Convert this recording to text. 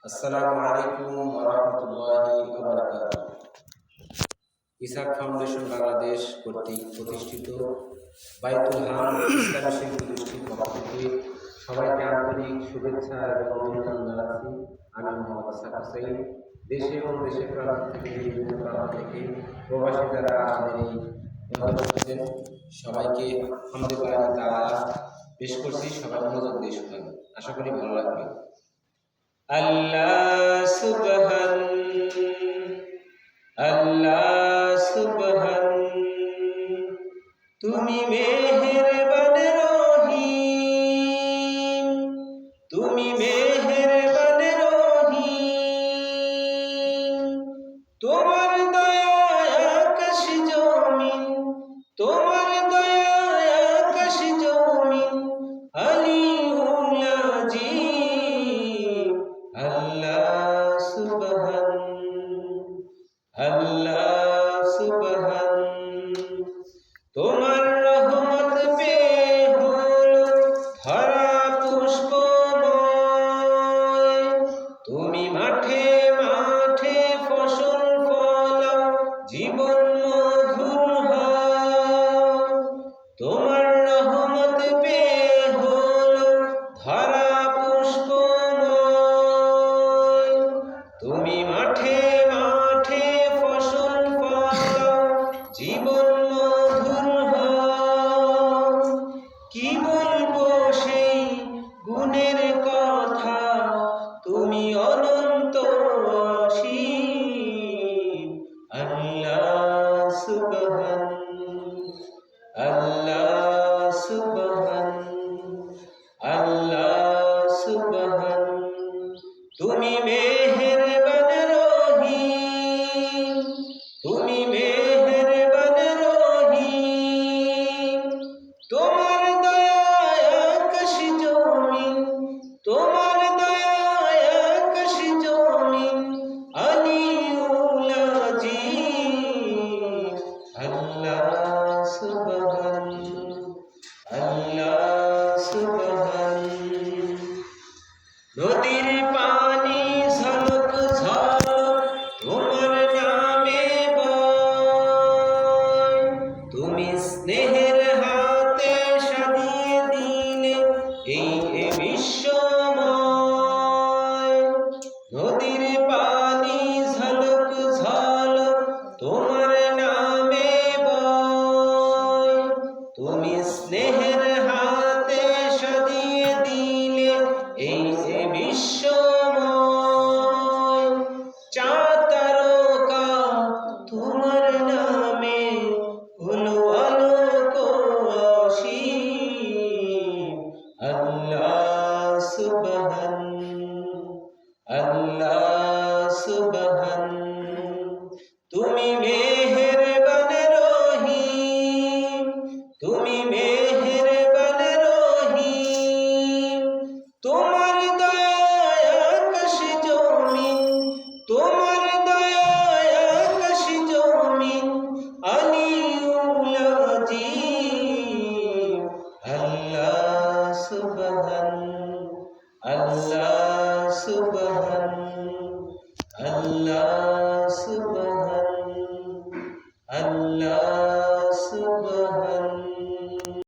আসসালামু আলাইকুম ওয়া রাহমাতুল্লাহি ওয়া বারাকাতুহু। ইসাক ফাউন্ডেশন বাংলাদেশ কর্তৃক প্রতিষ্ঠিত বাইতুল হাম ইসলামী শিল্পী গোষ্ঠীর পক্ষ থেকে সবাইকে আন্তরিক শুভেচ্ছা এবং অভিনন্দন জানাচ্ছি। আমি মোহাম্মদ ইসাক হুসাইন। দেশে এবং দেশের প্রান্ত থেকে বিভিন্ন প্রান্ত থেকে প্রবাসী যারা আমাদের এই করছেন সবাইকে আলহামদুলিল্লাহ তাআলা পেশ করছি। সবাই মনোযোগ দিয়ে শুনবেন, আশা করি ভালো লাগবে। আল্লাহ সুবহান, আল্লাহ সুবহান, তুমি মেহেরবান রহিম, তুমি মেহেরবান রহিম। তোমার দয়ায় আকাশ জমিন, তোমার দয়ায় আকাশ জমিন আলিউল আজিম। আল্লাহ সুবহান, আল্লাহ সুবহান। তোমার রহমত পেয়ে হলো ধরা পুষ্পময়, তুমি মাঠে মাঠে ফসল ফলাও, জীবন মধুর হয়। তোমার রহমত পেয়ে হলো ধরা পুষ্পময়, তুমি মাঠে মাঠে ফসল ফলাও, জীবন মধুর হয়। কি বলবো সেই গুণের কথা, তুমি অনন্ত অসীম। আল্লাহ সুবহান, আল্লাহ সুবহান, আল্লাহ সুবহান। তুমি মেহেরবান রহিম, তুমি মেহেরবান রহিম। তোমার দয়ায় আকাশ জমিন, তোমার দয়ায় আকাশ জমিন আলিউল আজিম। আল্লাহ সুবহান, আল্লাহ সুবহান। নদীর পানি ঝলক ঝলক তোমার নামে বয়, তুমি স্নেহের হাতে সাজিয়ে দিলে এই বিশ্বময়। নদীর পানি ঝলক ঝলক তোমার নামে বয়, তুমি স্নেহের হাতে সাজিয়ে দিলে এই বিশ্বময়। চাঁদ তারকা তোমার নামে হলো আলোক অসীম। আল্লাহ সুবহান, আল্লাহ সুবহান। তুমি মেহেরবান রহিম, তুমি মেহেরবান রহিম। তোমার দয়ায় আকাশ জমিন, তোমার দয়ায় আকাশ জমিন আলিউল আজিম। আল্লাহ সুবহান, আল্লাহ সুবহান।